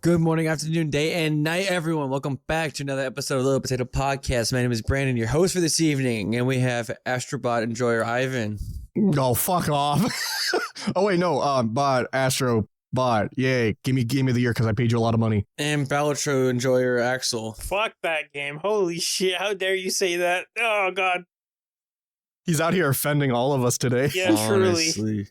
Good morning, afternoon, day, and night, everyone. Welcome back to another episode of Little Potato Podcast. My name is Brandon, your host for this evening, and we have Astrobot enjoyer Ivan. Oh, fuck off. Oh, wait, no. Astrobot. Yay. Give me the year because I paid you a lot of money. And Balatro enjoyer Axel. Fuck that game. Holy shit. How dare you say that? Oh, God. He's out here offending all of us today. Yeah, truly.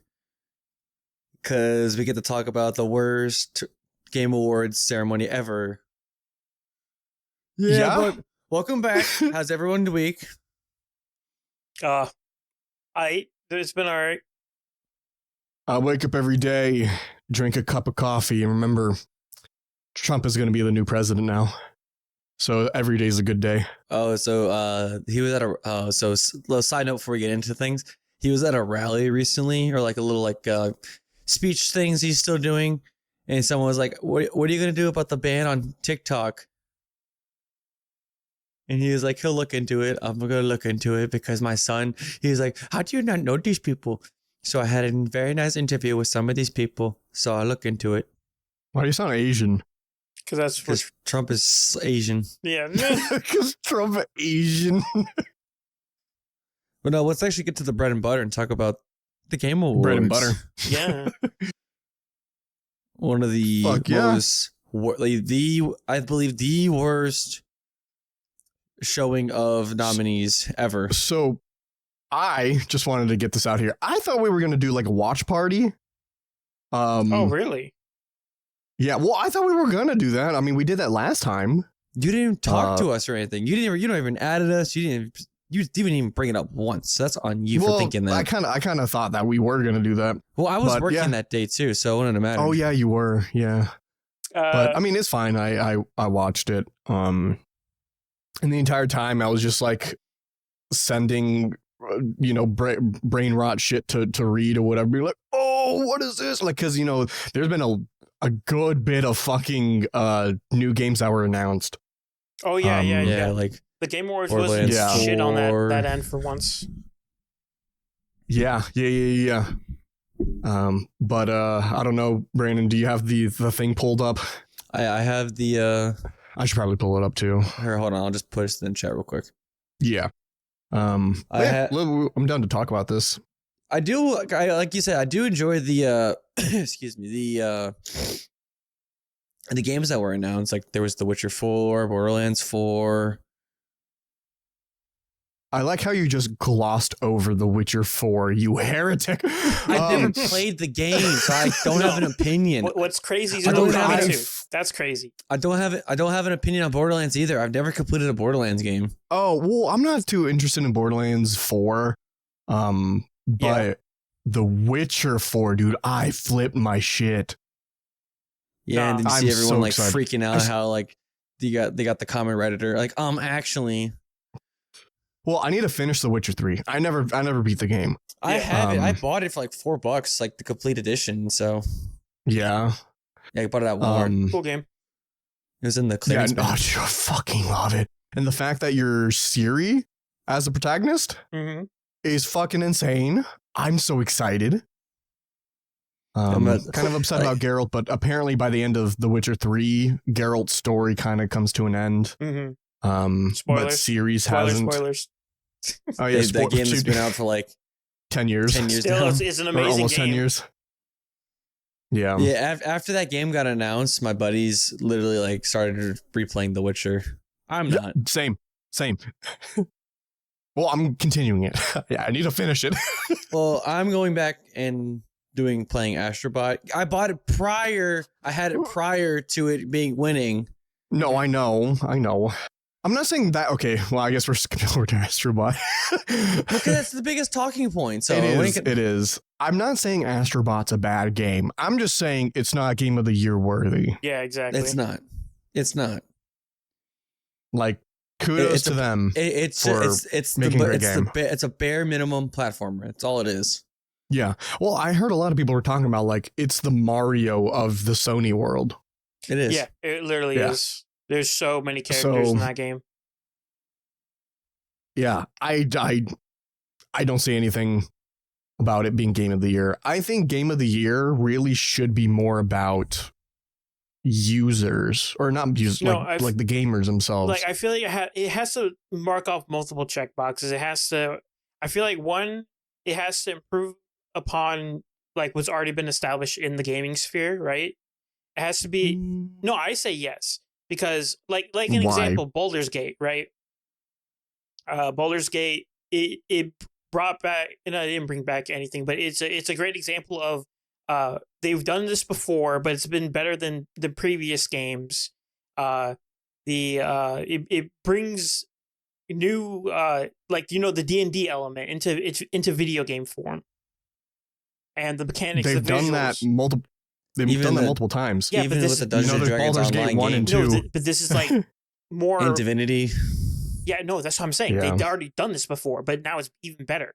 Because we get to talk about the worst Game Awards ceremony ever. Yeah. But welcome back. How's everyone's week? It's been all right. I wake up every day, drink a cup of coffee, and remember, Trump is going to be the new president now. So every day is a good day. Oh, so he was at a little side note before we get into things. He was at a rally recently, or like a little speech things he's still doing. And someone was like, what are you going to do about the ban on TikTok? And he was like, he'll look into it. I'm going to look into it because my son, he's like, how do you not know these people? So I had a very nice interview with some of these people. So I look into it. Why do you sound Asian? Because Trump is Asian. Yeah. Because Trump is Asian. But no, let's actually get to the bread and butter and talk about the Game Awards. Bread and butter. Yeah. One of the I believe the worst showing of nominees ever. So I just wanted to get this out here. I thought we were going to do like a watch party. Oh, really? Yeah, well, I thought we were going to do that. I mean, we did that last time. You didn't even talk to us or anything. You don't even added us. You didn't even bring it up once. So that's on you for thinking that. I kind of thought that we were going to do that. Well, I was working that day too, so it wouldn't have mattered. Oh yeah, you were. Yeah. But I mean, it's fine. I watched it. And the entire time I was just like sending, brain rot shit to read or whatever. Be like, oh, what is this? Like, because there's been a good bit of fucking new games that were announced. Oh yeah, yeah. Like the Game Awards wasn't shit on that end for once. Yeah. But I don't know, Brandon, do you have the thing pulled up? I have the I should probably pull it up too. Here, hold on, I'll just put it in the chat real quick. Yeah. I'm down to talk about this. I do, like you said, I do enjoy the excuse me, the games that were announced. Like there was The Witcher 4, Borderlands 4. I like how you just glossed over The Witcher 4, you heretic. I've never played the game, so I don't have an opinion. What's crazy is that's crazy. I don't have an opinion on Borderlands either. I've never completed a Borderlands game. Oh, well, I'm not too interested in Borderlands 4. But The Witcher 4, dude, I flipped my shit. Yeah, and then you see everyone so freaking out how like they got the common Redditor like actually. Well, I need to finish The Witcher 3. I never beat the game. I have it. I bought it for like $4, like the complete edition. So yeah, I bought it at Walmart. Cool game. It was in the clearance. Yeah, I fucking love it. And the fact that you're Ciri as the protagonist is fucking insane. I'm so excited. Kind of upset about Geralt, but apparently by the end of The Witcher 3, Geralt's story kind of comes to an end. Spoilers. But Ciri's hasn't. Spoilers. Oh yeah, that game has been out for like 10 years. 10 years Still, now. it's an amazing almost game. 10 years. Yeah. Yeah. After that game got announced, my buddies literally like started replaying The Witcher. I'm not. Same. Well, I'm continuing it. Yeah, I need to finish it. Well, I'm going back and playing Astrobot. I bought it prior. I had it prior to it being winning. No, I know. I'm not saying that. Okay, well, I guess we're skipping over to Astrobot. Because that's the biggest talking point. So it is. I'm not saying Astrobot's a bad game. I'm just saying it's not Game of the Year worthy. Yeah, exactly. It's not. Like, kudos to them. It's a bare minimum platformer. That's all it is. Yeah. Well, I heard a lot of people were talking about like it's the Mario of the Sony world. It is. Yeah, it literally is. There's so many characters in that game. Yeah, I don't see anything about it being game of the year. I think game of the year really should be more about users, or not users, No, like the gamers themselves. Like, I feel like it has to mark off multiple check boxes. It has to. I feel like one, it has to improve upon like what's already been established in the gaming sphere, right? It has to be. No, I say yes because like an Why? example, Baldur's Gate, right? Baldur's Gate, it brought back, and I didn't bring back anything, but it's a great example of they've done this before, but it's been better than the previous games. It brings new like, you know, the D&D element into video game form, and the mechanics. They've the done that multiple. They've done that multiple times. Yeah, even but with the Dungeons and there's Dragons Baldur's Gate online 1 and game. 2. No, but this is like more And Divinity. Yeah, no, that's what I'm saying. Yeah. They've already done this before, but now it's even better.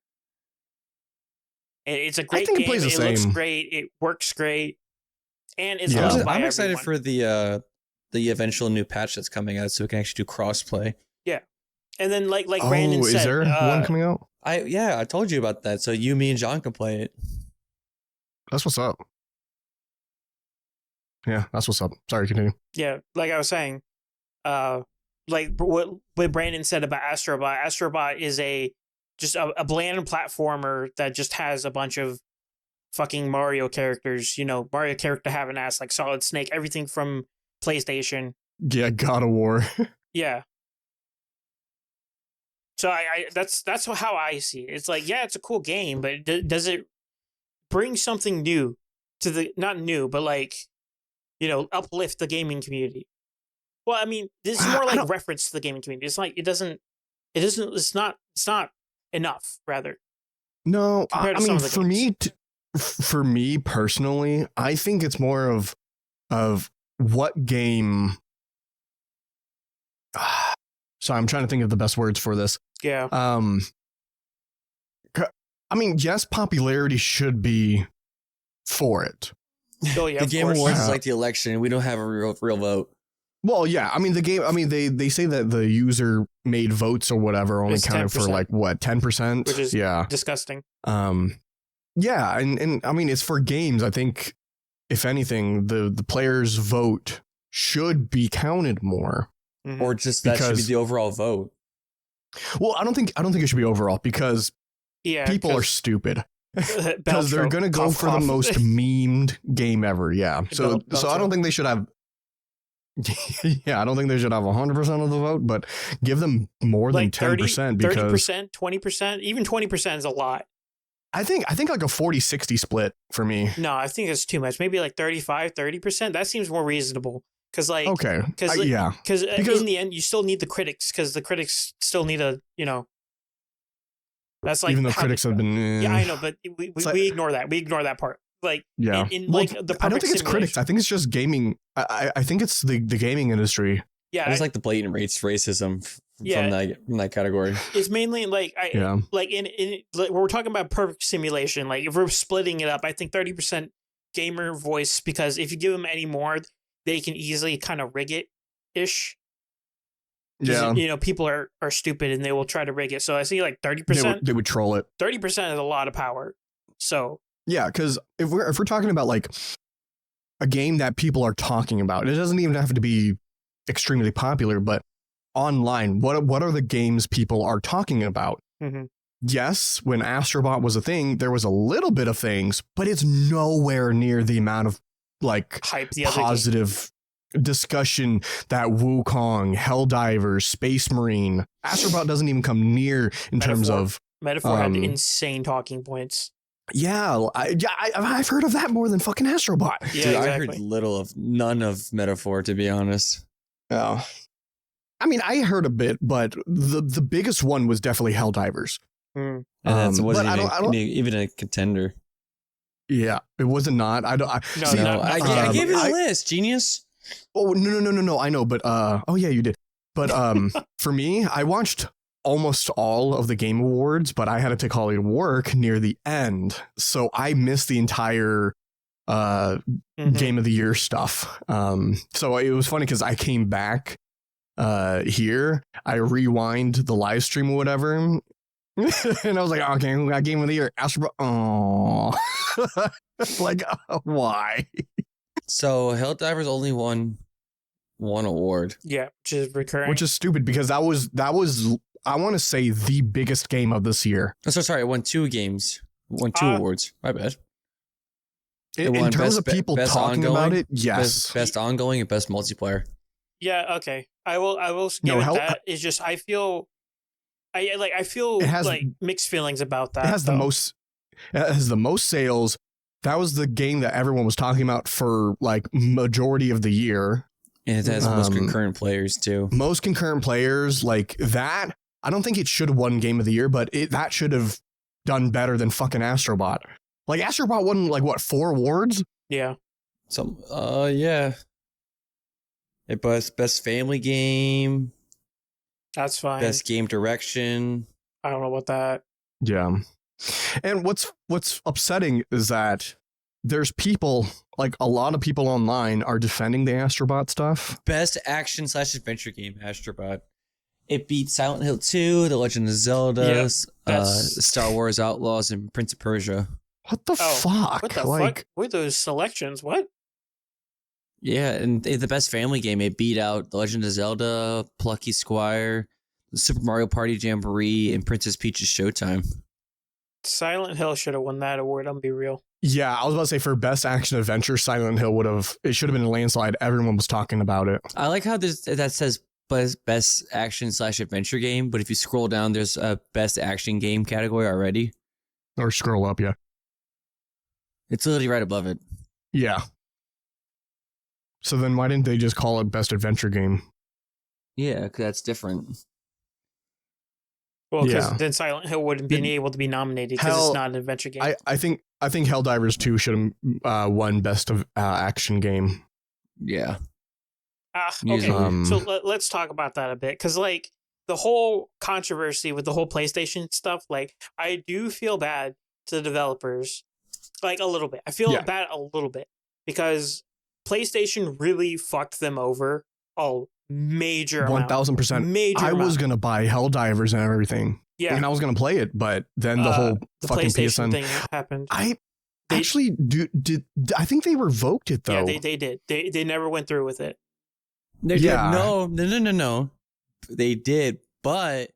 It's a great think it game. plays the It looks same. great. It works great, and it's Yeah. loved by I'm excited everyone. for the eventual new patch that's coming out, so we can actually do crossplay. And then like Brandon is said, there one coming out? I told you about that. So you, me, and John can play it. That's what's up. Yeah, that's what's up. Sorry, continue. yeah, like I was saying, like what Brandon said about Astrobot. Astrobot is just a bland platformer that just has a bunch of fucking Mario characters. You know, Mario character have an ass like Solid Snake, everything from PlayStation. Yeah, God of War. Yeah. So I that's how I see it. It's like, yeah, it's a cool game, but does it bring something new to the, not new, but like, you know, uplift the gaming community? Well, I mean, this is more I like don't- reference to the gaming community. It's like it's not enough, rather. No, Compared I to some mean, of the for me personally, I think it's more of what game. So I'm trying to think of the best words for this. Yeah. I mean, yes, popularity should be for it. Oh yeah. The of Game course. Awards is like the election. We don't have a real vote. Well, yeah, I mean the game. I mean they say that the user made votes or whatever only It's counted for 10%. like what 10%, Which is yeah, disgusting. yeah, and I mean it's for games. I think if anything, the players' vote should be counted more. Mhm. Or just that should be Because- the overall vote. Well, I don't think it should be overall because Yeah. people are stupid. Because Beltro, they're gonna go cough, for the cough. most memed game ever. Yeah. So I don't think they should have. Yeah, I don't think they should have 100% of the vote, but give them more than like 10% because 30%, 20%, even 20% is a lot. I think like a 40-60 split for me. No, I think it's too much. Maybe like 35, 30%. That seems more reasonable. Because like, Okay. because Yeah. because Because- in the end, you still need the critics, because the critics still need a, you know, that's like Even though how critics have been. Yeah, I know, but we It's like- ignore that. We ignore that part. Like, Yeah. in Well, like the I don't perfect think it's critics. simulation. I think it's just gaming. I think it's the gaming industry. Yeah, I just like the blatant racism Yeah. from that category. it's mainly like Yeah. like in like, we're talking about perfect simulation. Like if we're splitting it up, I think 30% gamer voice, because if you give them any more, they can easily kind of rig it ish. Yeah. You know, people are stupid and they will try to rig it. So I see like 30%. They would troll it. 30% is a lot of power. So Yeah, because if we're talking about like a game that people are talking about, it doesn't even have to be extremely popular, but online, what are the games people are talking about? Mhm. Yes, when Astrobot was a thing, there was a little bit of things, but it's nowhere near the amount of like hype the other game. positive discussion that Wukong, Helldivers, Space Marine, Astrobot doesn't even come near in terms Metaphor. of Metaphor had um, insane talking points. I've heard of that more than fucking Astrobot. Yeah, Dude, I exactly. heard none of Metaphor, to be honest. Yeah. I mean, I heard a bit, but the biggest one was definitely Helldivers. Mm. And it wasn't but I don't- even a contender. Yeah, it was not. I don't. No, see, not- I not- gave you the I- list, genius. Oh no! I know, but oh yeah, you did. But for me, I watched almost all of the Game Awards, but I had to take holiday to work near the end, so I missed the entire Mhm. Game of the Year stuff. So it was funny because I came back here, I rewind the live stream or whatever, and I was like, okay, who got game of the year? Astrobot. Oh, like why? So Helldivers only won one award. Yeah, which is recurring. Which is stupid because that was I want to say the biggest game of this year. Oh, so sorry, it won two games, won two awards. My bad. In terms of people talking about it, yes, best ongoing and best multiplayer. Yeah, okay. I will give it that. It's just I feel like mixed feelings about that. It has the most sales. That was the game that everyone was talking about for like majority of the year. And it has most concurrent players too. Most concurrent players, like that. I don't think it should have won Game of the Year, but that should have done better than fucking Astrobot. Like Astrobot won like what, 4 awards? Yeah. Yeah. It was best family game. That's fine. Best game direction. I don't know about that. Yeah. And what's upsetting is that there's people, like a lot of people online are defending the Astrobot stuff. Best action / adventure game, Astrobot. It beat Silent Hill 2, The Legend of Zelda, Star Wars Outlaws, and Prince of Persia. What the fuck? What the fuck? What are those selections? What? Yeah, and the best family game, it beat out The Legend of Zelda, Plucky Squire, the Super Mario Party Jamboree, and Princess Peach's Showtime. Silent Hill should have won that award, I'm be real. Yeah, I was about to say for best action adventure, Silent Hill it should have been a landslide. Everyone was talking about it. I like how that says best action / adventure game, but if you scroll down, there's a best action game category already. Or scroll up, yeah. It's literally right above it. Yeah. So then why didn't they just call it best adventure game? Yeah, because that's different. Well, because then Silent Hill wouldn't be able to be nominated because it's not an adventure game. I think Helldivers 2 should have won best of action game. Yeah. Okay, so let's talk about that a bit, because like the whole controversy with the whole PlayStation stuff, like I do feel bad to the developers, like a little bit. I feel bad a little bit because PlayStation really fucked them over a major 1,000%. Major I amount. was gonna buy Helldivers and everything. Yeah, and I was gonna play it, but then the whole fucking PlayStation PSN thing happened. I think they revoked it though. Yeah, they did. They never went through with it. No. They did, but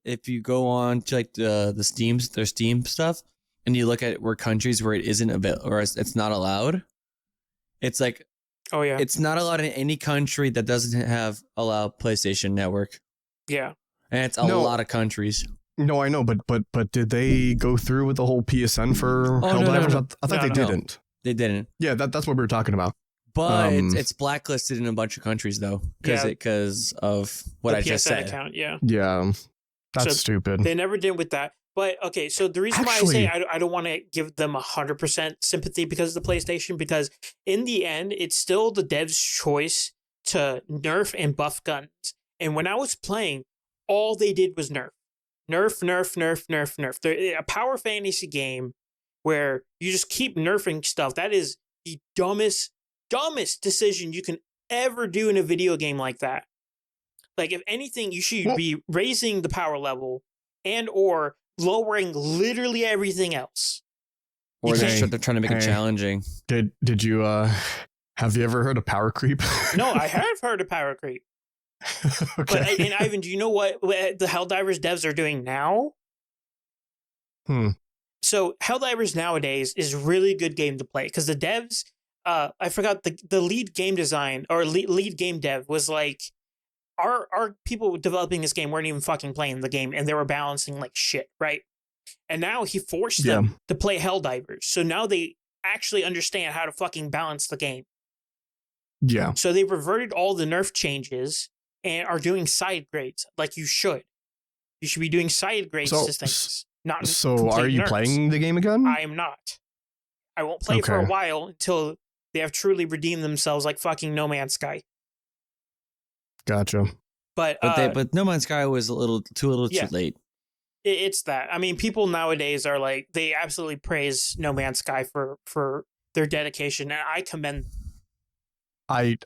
if you go on to like their Steam stuff, and you look at where countries where it isn't available or it's not allowed, it's like, oh yeah, it's not allowed in any country that doesn't allow PlayStation Network. Yeah, and it's a lot of countries. No, I know, but did they go through with the whole PSN for Helldivers? No. I thought they didn't. They didn't. Yeah, that's what we were talking about. But it's blacklisted in a bunch of countries though, because of what I just said. Account, yeah, that's stupid. They never did with that. But okay, so the reason why I say I don't want to give them 100% sympathy because of the PlayStation, because in the end, it's still the devs' choice to nerf and buff guns. And when I was playing, all they did was nerf. They're a power fantasy game where you just keep nerfing stuff. That is the dumbest decision you can ever do in a video game like that. Like, if anything, you should be raising the power level and or lowering literally everything else. Or they're trying to make it challenging. Did you have you ever heard of power creep? No, I have heard of power creep. Okay. But Ivan, do you know what the Helldivers devs are doing now? So Helldivers nowadays is a really good game to play because the devs, I forgot the lead game design or lead game dev was like, our people developing this game weren't even fucking playing the game and they were balancing like shit, right? And now he forced them to play Helldivers. So now they actually understand how to fucking balance the game. Yeah. So they reverted all the nerf changes and are doing side grades like you should. You should be doing side grades to things. So are you nerfs. Playing the game again? I am not. I won't play for a while until they have truly redeemed themselves like fucking No Man's Sky. Gotcha. But No Man's Sky was a little too late. It's that. I mean, people nowadays are like, they absolutely praise No Man's Sky for their dedication, and I commend them. I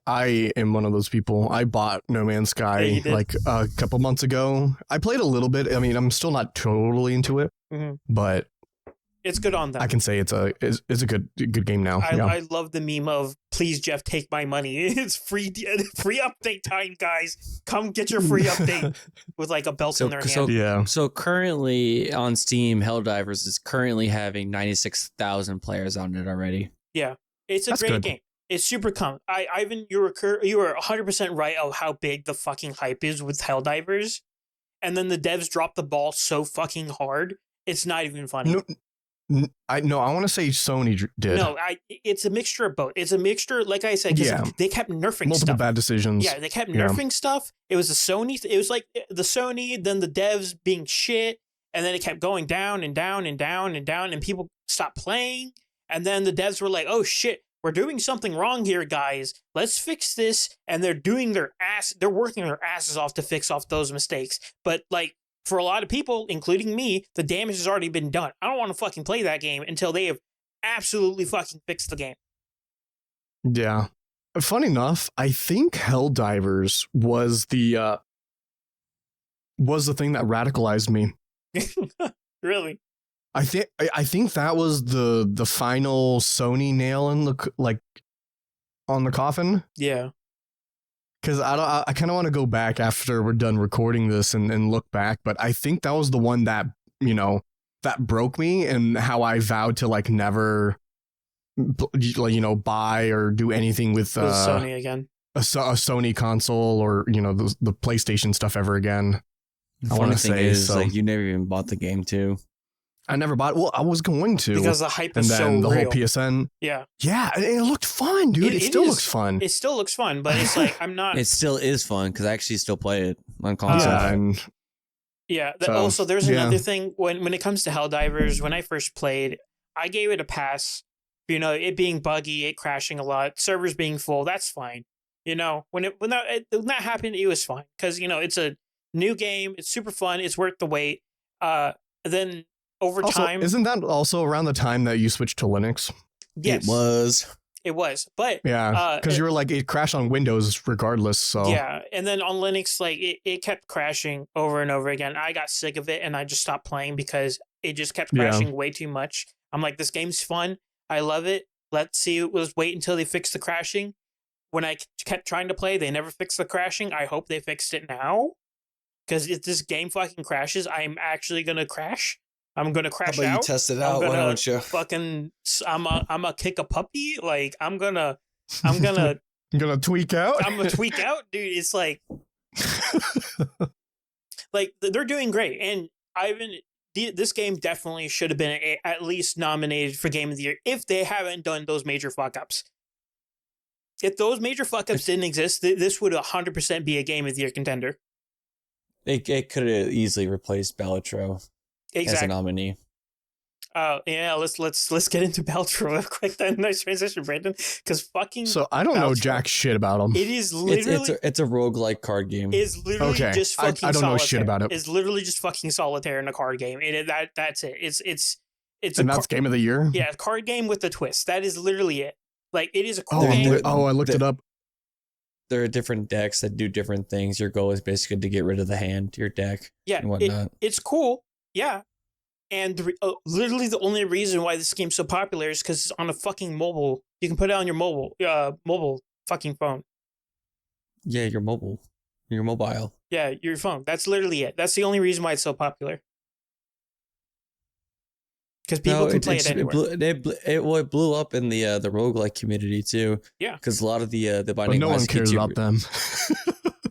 am one of those people. I bought No Man's Sky like a couple months ago. I played a little bit. I mean, I'm still not totally into it, but it's good on them. I can say it's a good game now. I love the meme of please Jeff take my money. It's free update time, guys. Come get your free update with like a belt in their hand. So currently on Steam, Helldivers is currently having 96,000 players on it already. Yeah, it's a great game. It's super common. Ivan, you were 100% right of how big the fucking hype is with Helldivers, and then the devs dropped the ball so fucking hard. It's not even funny. I want to say Sony did. No, it's a mixture of both. It's a mixture, like I said, because they kept nerfing multiple bad decisions. Yeah, they kept nerfing stuff. It was the Sony. It was like the Sony, then the devs being shit, and then it kept going down and down and down and down, and people stopped playing. And then the devs were like, "Oh shit, we're doing something wrong here, guys. Let's fix this." And they're doing they're working their asses off to fix off those mistakes. But like, for a lot of people, including me, the damage has already been done. I don't want to fucking play that game until they have absolutely fucking fixed the game. Yeah. Funny enough, I think Helldivers was the thing that radicalized me. Really? I think that was the final Sony nail in the on the coffin. Yeah. Because I kind of want to go back after we're done recording this and look back, but I think that was the one that, that broke me, and how I vowed to like never, buy or do anything with Sony again, a Sony console, or the PlayStation stuff ever again. The funny thing is, like, you never even bought the game too. I never bought it. Well, I was going to, because the hype is so real. And then the whole PSN. Yeah. Yeah. And it looked fun, dude. It still looks fun. It still looks fun, but it's like, I'm not. It still is fun because I actually still play it on console. Also, there's another thing when it comes to Helldivers. When I first played, I gave it a pass. It being buggy, it crashing a lot, servers being full. That's fine. When that happened, it was fine because it's a new game. It's super fun. It's worth the wait. Then. Over time, isn't that also around the time that you switched to Linux? Yes, it was, but yeah, because you were like, it crashed on Windows regardless. So yeah, and then on Linux, like it kept crashing over and over again. I got sick of it and I just stopped playing because it just kept crashing way too much. I'm like, this game's fun, I love it. Let's wait until they fix the crashing. When I kept trying to play, they never fixed the crashing. I hope they fixed it now, because if this game fucking crashes, I'm actually gonna crash. I'm gonna crash out. How about you test it out? Why don't you? Fucking, I'm a kick a puppy. Like I'm gonna tweak out. I'm gonna tweak out, dude. It's like, like they're doing great, and this game definitely should have been at least nominated for Game of the Year if they haven't done those major fuck ups. If those major fuck ups didn't exist, this would 100% be a Game of the Year contender. It could have easily replaced Bellatro. Exactly. As a nominee. Let's get into Beltro real quick. Then nice transition, Brandon. Because fucking. So I don't know jack shit about him. It is literally it's a roguelike card game. It's literally just fucking. I don't know shit about it. It's literally just fucking solitaire in a card game. That's it. It's and that's Game of the Year. Yeah, card game with a twist. That is literally it. Like it is a cool game. I looked it up. There are different decks that do different things. Your goal is basically to get rid of the hand, your deck, and whatnot. It's cool. Yeah. And literally the only reason why this game's so popular is because it's on a fucking mobile. You can put it on your mobile fucking phone. Yeah, your mobile. Yeah, your phone. That's literally it. That's the only reason why it's so popular. Because people can play it anywhere. It blew up in the roguelike community too. Yeah. Because a lot of the Binding but no of one Isaac cares YouTubers, about them.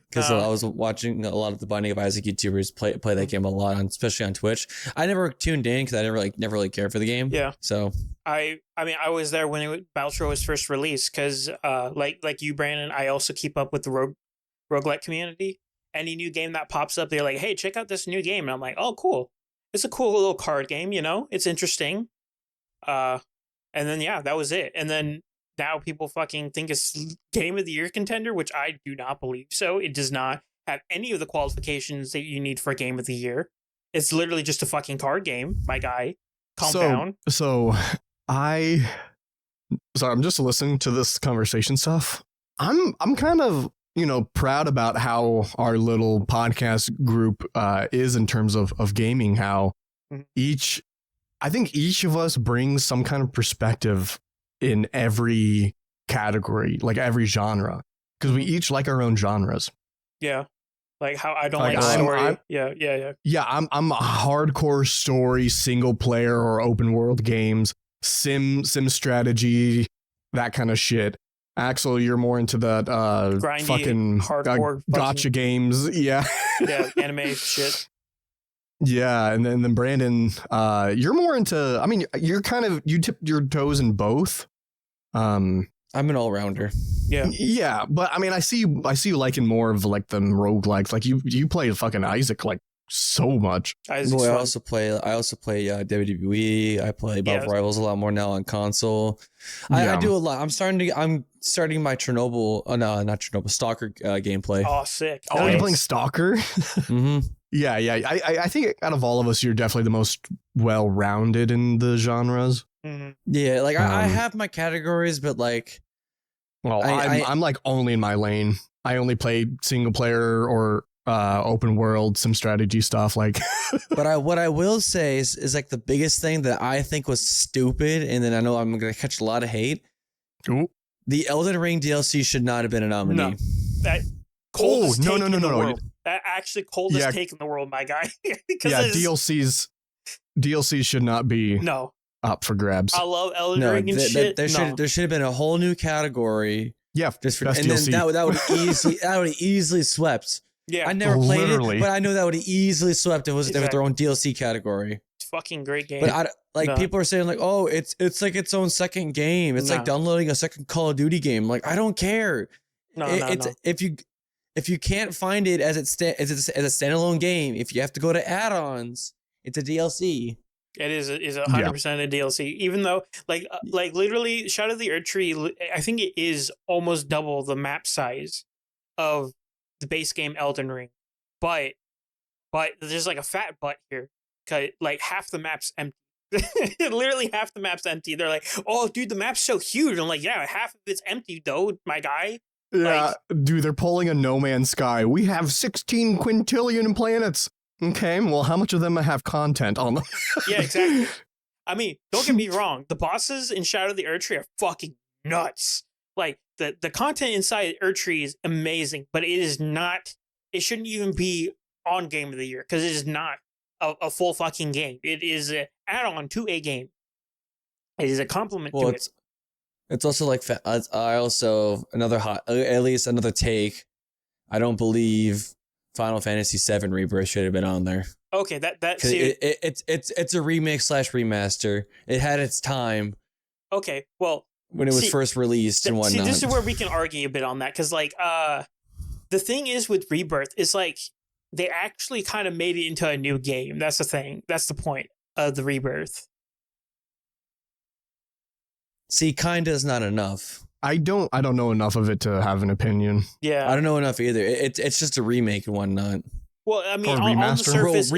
Because I was watching a lot of the Binding of Isaac YouTubers play that game a lot, especially on Twitch. I never tuned in because I never really cared for the game. Yeah. So I was there when Beltro was first released because like you, Brandon, I also keep up with the roguelike community. Any new game that pops up, they're like, hey, check out this new game. And I'm like, oh, cool. It's a cool little card game, It's interesting. And then, yeah, that was it. And then now people fucking think it's Game of the Year contender, which I do not believe so. It does not have any of the qualifications that you need for a Game of the Year. It's literally just a fucking card game, my guy. Calm down. So I'm just listening to this conversation stuff. I'm kind of, proud about how our little podcast group is in terms of gaming, how I think each of us brings some kind of perspective in every category, like every genre, because we each like our own genres. Yeah. Like how I don't Like, like story. Yeah. Yeah, I'm a hardcore story, single player or open world games, sim strategy, that kind of shit. Axel, you're more into that Grindy, fucking hardcore gotcha games. Yeah. Yeah, anime shit. Yeah, and then Brandon, you're more into. I mean, you're kind of you tip your toes in both. I'm an all rounder. Yeah, but I mean, I see you liking more of like the roguelikes. Like you play fucking Isaac like so much. Well, I also play WWE. I play Marvel Rivals a lot more now on console. I do a lot. I'm starting my Chernobyl. Oh no, not Chernobyl. Stalker gameplay. Oh, sick! Oh, you're playing Stalker. Mm-hmm. Yeah. I think out of all of us, you're definitely the most well-rounded in the genres. Mm-hmm. Yeah, like I have my categories, but like, well, I'm like only in my lane. I only play single player or open world, some strategy stuff. Like, but what I will say is like the biggest thing that I think was stupid, and then I know I'm gonna catch a lot of hate. Ooh. The Elden Ring DLC should not have been a nominee. No, that coldest no. World. That actually coldest take in the world, my guy. DLCs should not be up for grabs. I love Elden Ring and shit. There should have been a whole new category. Yeah, just for, and DLC. Then that would easily swept. Yeah, I never played it, but I know that would easily swept. It was their own DLC category. It's fucking great game. But people are saying like, oh, it's like its own second game. It's like downloading a second Call of Duty game. Like, I don't care. No. If you can't find it as a standalone game, if you have to go to add-ons, it's a DLC. It is 100% a DLC. Even though like literally Shadow of the Erdtree, I think it is almost double the map size of the base game Elden Ring, but there's like a fat but here, cause like half the map's empty. Literally half the map's empty. They're like, oh dude, the map's so huge. I'm like, yeah, half of it's empty though, my guy. Yeah, dude, they're pulling a No Man's Sky. We have 16 quintillion planets. Okay, well, how much of them have content on them? Yeah, exactly. I mean, don't get me wrong. The bosses in Shadow of the Erdtree are fucking nuts. Like, the content inside Erdtree is amazing, but it shouldn't even be on Game of the Year, because it is not a full fucking game. It is an add-on to a game. It is a complement to it. It's also like, I also, at least another take, I don't believe Final Fantasy VII Rebirth should have been on there. Okay, it's a remix / remaster. It had its time. Okay, well, when it was first released and whatnot. See, this is where we can argue a bit on that, because like the thing is with Rebirth is like they actually kind of made it into a new game. That's the thing. That's the point of the Rebirth. See, kinda is not enough. I don't know enough of it to have an opinion. Yeah, I don't know enough either. It's just a remake and whatnot. Well, I mean, on the surface,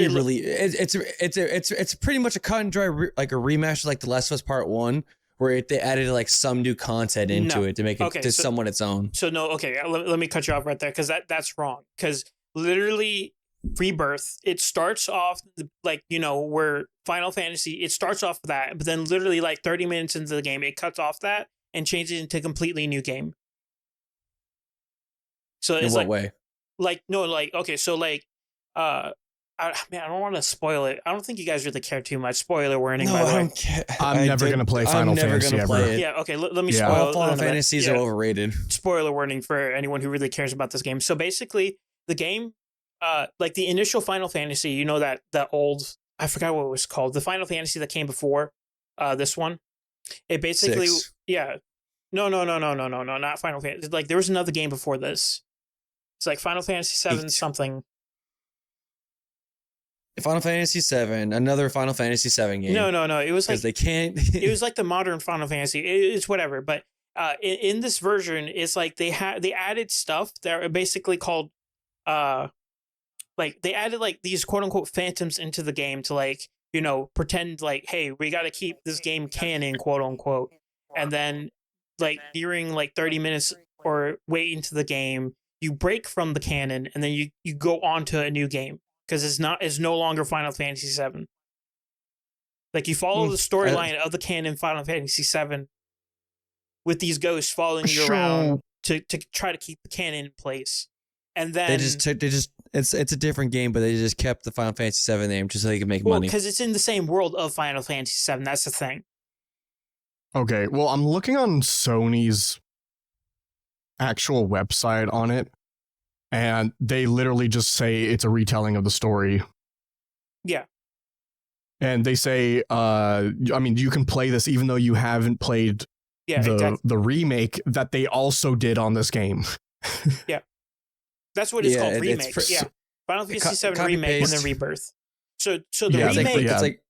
it's pretty much a cut and dry like a remaster, like The Last of Us Part 1, where they added like some new content into it to make it somewhat its own. So no, okay, let me cut you off right there, because that's wrong. Because literally, Rebirth, it starts off like, where Final Fantasy, it starts off with that, but then literally like 30 minutes into the game, it cuts off that and changes into a completely new game. So it's in what way? Like, no, like, okay, so like, I don't want to spoil it. I don't think you guys really care too much. Spoiler warning, by the way. I'm never going to play Final Fantasy ever. Yeah, okay, let me spoil it. Final Fantasies are overrated. Spoiler warning for anyone who really cares about this game. So basically, the game, like the initial Final Fantasy, that old, I forgot what it was called, the Final Fantasy that came before this one. It basically, 6. Yeah. No, not Final Fantasy. Like, there was another game before this. It's like Final Fantasy VII 8. something. Final Fantasy VII, another Final Fantasy VII game. No. It was like, they can't. It was like the modern Final Fantasy. It's whatever. But in this version, it's like they added stuff that are basically called, like they added like these quote unquote phantoms into the game to like, pretend like, hey, we got to keep this game canon, quote unquote. And then like during like 30 minutes or way into the game, you break from the canon and then you go on to a new game because it's no longer Final Fantasy VII. Like you follow the storyline of the canon Final Fantasy VII with these ghosts following you around to try to keep the canon in place. And then it's a different game, but they just kept the Final Fantasy VII name just so they could make money. Because it's in the same world of Final Fantasy VII. That's the thing. Okay, well, I'm looking on Sony's actual website on it, and they literally just say it's a retelling of the story. Yeah. And they say, I mean, you can play this even though you haven't played the remake that they also did on this game. Yeah. That's what it's called, remake. Final Fantasy VII remake and then Rebirth. So the remake... It's like...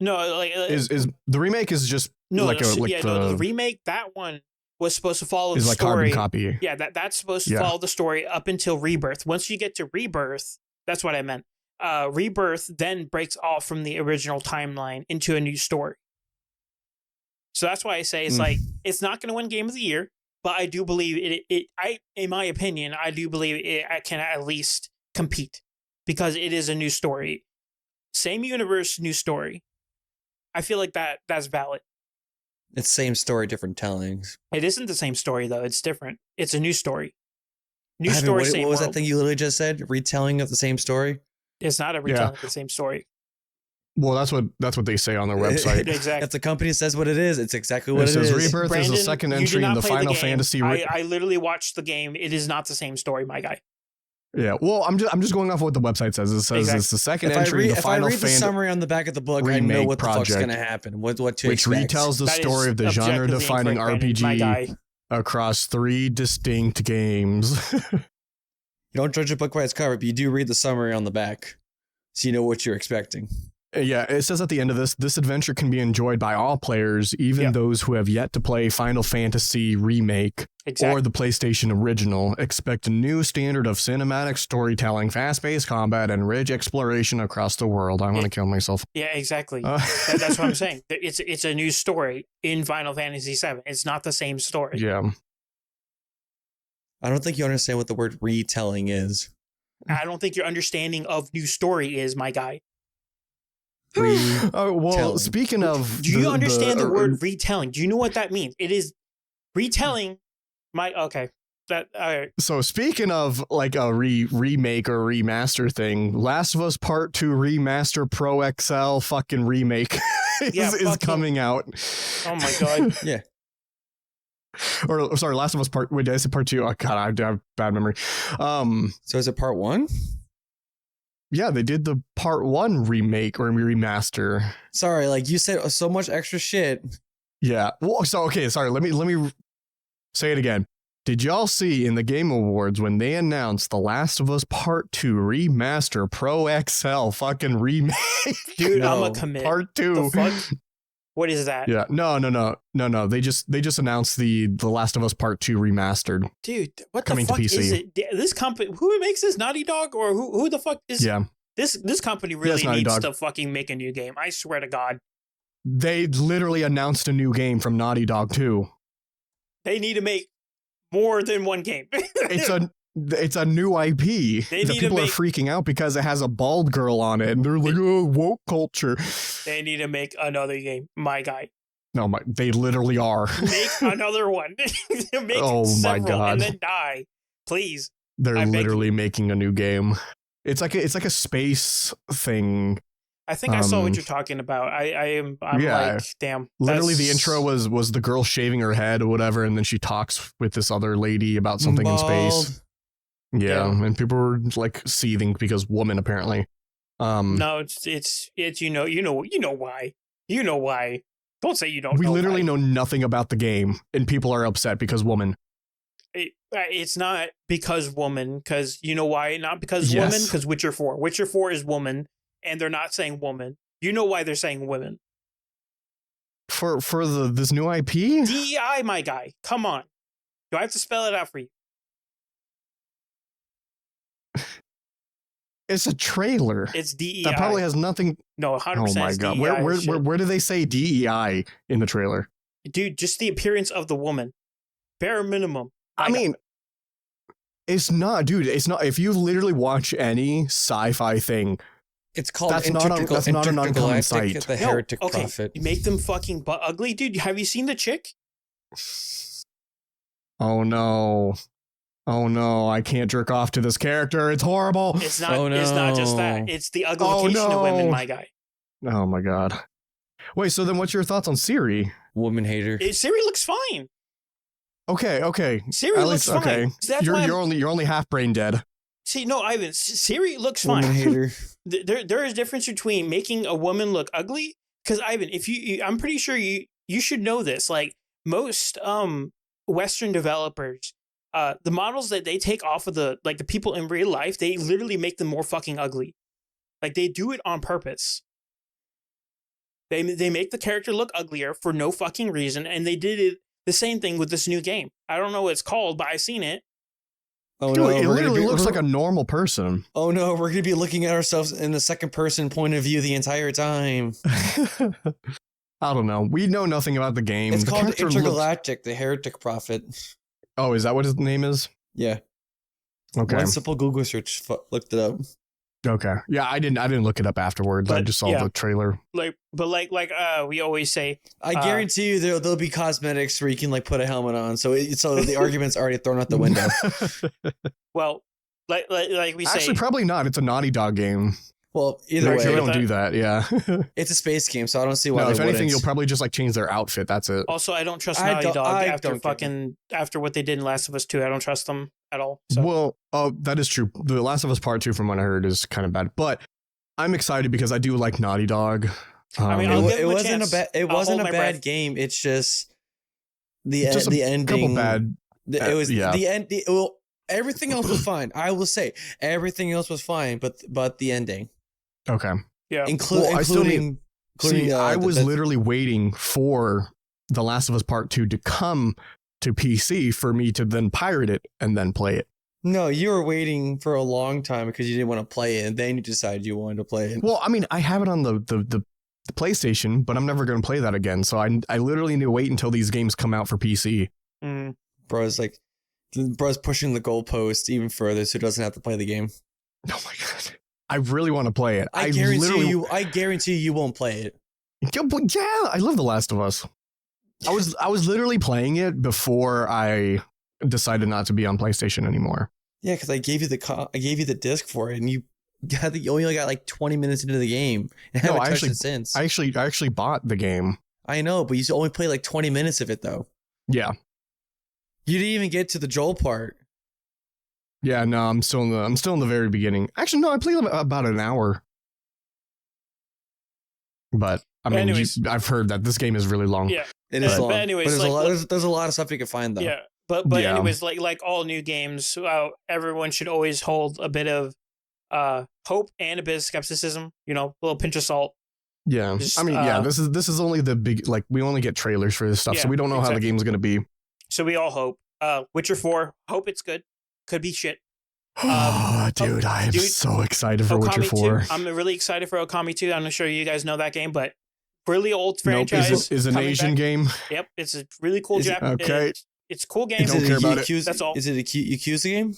No, like... is the remake is just the remake, that one was supposed to follow the story. Is like carbon copy. Yeah, that's supposed to follow the story up until Rebirth. Once you get to Rebirth, that's what I meant. Rebirth then breaks off from the original timeline into a new story. So that's why I say it's like, it's not going to win Game of the Year, but I do believe in my opinion, I do believe it can at least compete because it is a new story. Same universe, new story. I feel like that's valid. It's same story, different tellings. It isn't the same story though. It's different. It's a new story. New same what was world. That thing you literally just said? Retelling of the same story? It's not a retelling of the same story. Well, that's what they say on their website. Exactly. If the company says what it is, it's exactly what it says is. Rebirth Brandon, is the second entry in the Final Fantasy. I literally watched the game. It is not the same story, my guy. Yeah, well, I'm just going off what the website says. It says it's the second entry in the Final Fantasy. If I read the summary on the back of the book, I know what the fuck's going to happen. What to expect. Which retells the story of the genre-defining RPG across 3 distinct games. You don't judge a book by its cover, but you do read the summary on the back, so you know what you're expecting. Yeah, it says at the end of this adventure can be enjoyed by all players, even those who have yet to play Final Fantasy Remake or the PlayStation Original. Expect a new standard of cinematic storytelling, fast-paced combat, and rich exploration across the world. I want to kill myself. Yeah, exactly. That's what I'm saying. It's a new story in Final Fantasy VII. It's not the same story. Yeah. I don't think you understand what the word retelling is. I don't think your understanding of new story is, my guy. Well, speaking of, do you understand the word retelling? Do you know what that means? It is retelling. So speaking of like a remake or remaster thing, Last of Us Part 2 Remaster Pro XL fucking remake is coming out. Oh my god! Yeah. Or sorry, Last of Us Part. Wait, did I say Part 2? Oh god, I have bad memory. So is it Part 1? Yeah, they did the Part 1 remake or remaster. Sorry, like you said so much extra shit. Yeah. Well, so okay, sorry. Let me say it again. Did y'all see in the Game Awards when they announced The Last of Us Part 2 Remaster Pro XL fucking remake? Dude, I'm a commit. Part 2. The fuck? What is that? Yeah. No. They just announced the Last of Us Part 2 remastered. Dude, what coming the fuck to PC. is it? This company, who makes this? Naughty Dog or who the fuck is? Yeah. This company really needs to fucking make a new game. I swear to God. They literally announced a new game from Naughty Dog too. They need to make more than one game. It's a new IP. People are freaking out because it has a bald girl on it, and they're like, "Oh, woke culture." They need to make another game, my guy. No, they literally are. Make another one. Make my God. And then die, please. They're literally making a new game. It's like a space thing. I think I saw what you're talking about. I'm like, damn. Literally, the intro was the girl shaving her head or whatever, and then she talks with this other lady about something in space. Yeah, and people were like seething because woman apparently. No, it's you know why. You know why. Don't say you don't. We literally know nothing about the game, and people are upset because woman. It's not because woman, because you know why? Not because woman, because Witcher 4. Witcher 4 is woman, and they're not saying woman. You know why they're saying women. For this new IP? DEI, my guy. Come on. Do I have to spell it out for you? It's a trailer. It's DEI. That probably has nothing. No, 100%. Oh my god. Where do they say DEI in the trailer? Dude, just the appearance of the woman. Bare minimum. I mean, it's not, dude. It's not. If you literally watch any sci-fi thing, it's called that's not an uncommon sight. The Heretic okay, Prophet. You make them fucking butt ugly, dude. Have you seen the chick? Oh no. Oh no, I can't jerk off to this character. It's horrible. It's not. It's not just that. It's the uglification of women, my guy. Oh my god. Wait, so then what's your thoughts on Siri? Woman hater. Siri looks fine. Okay. Siri looks fine. Okay. You're only half brain dead. See, no, Ivan. Siri looks fine. Woman hater. There is a difference between making a woman look ugly. Because Ivan, if I'm pretty sure you should know this. Like most Western developers, the models that they take off of the people in real life, they literally make them more fucking ugly. Like they do it on purpose. They make the character look uglier for no fucking reason, and they did it the same thing with this new game. I don't know what it's called, but I've seen it. Oh no! It literally looks like a normal person. Oh no! We're gonna be looking at ourselves in the second person point of view the entire time. I don't know. We know nothing about the game. It's called Intergalactic, the Heretic Prophet. Oh, is that what his name is? Yeah. Okay. One simple Google search looked it up. Okay. Yeah, I didn't look it up afterwards. But, I just saw the trailer. Like we always say, I guarantee you there'll be cosmetics where you can like put a helmet on. So the argument's already thrown out the window. Well, like we say, actually probably not. It's a Naughty Dog game. Well, either way, they don't do that. Yeah. It's a space game, so I don't see why. No, they if anything, wouldn't. you'll probably just like change their outfit. That's it. Also, I don't trust Naughty Dog after what they did in Last of Us 2. I don't trust them at all. So. Well, that is true. The Last of Us Part 2, from what I heard, is kind of bad, but I'm excited because I do like Naughty Dog. I mean, it wasn't a bad game. It's just the ending. Couple bad. The end. Well, everything else was fine. I will say everything else was fine, but the ending. Okay. Yeah. Including. I was literally waiting for The Last of Us Part 2 to come to PC for me to then pirate it and then play it. No, you were waiting for a long time because you didn't want to play it, and then you decided you wanted to play it. Well, I mean, I have it on the PlayStation, but I'm never going to play that again. So I literally need to wait until these games come out for PC. Mm. Bro's pushing the goalpost even further so he doesn't have to play the game. Oh my god. I really want to play it. I guarantee you won't play it. Yeah, I love The Last of Us. I was literally playing it before I decided not to be on PlayStation anymore. Yeah, because I gave you the disc for it, and you only got like 20 minutes into the game. And haven't touched it since. I actually bought the game. I know, but you only played like 20 minutes of it though. Yeah. You didn't even get to the Joel part. Yeah, no, I'm still in the very beginning. Actually, no, I played about an hour. But I mean, I've heard that this game is really long. Yeah, it is long. But anyways, but there's a lot of stuff you can find though. Yeah, but anyways, like all new games, everyone should always hold a bit of hope and a bit of skepticism. You know, a little pinch of salt. Yeah, I mean, this is only the big, like, we only get trailers for this stuff, so we don't know how the game's gonna be. So we all hope. Witcher 4, hope it's good. Could be shit. Dude, I am so excited for Okami Witcher 4. 2, I'm really excited for Okami 2. I'm not sure you guys know that game, but really old franchise. Is an Asian game. Yep, it's a really cool Japanese. Okay. It's a cool game. Don't care about it. That's all. Is it a Yakuza game?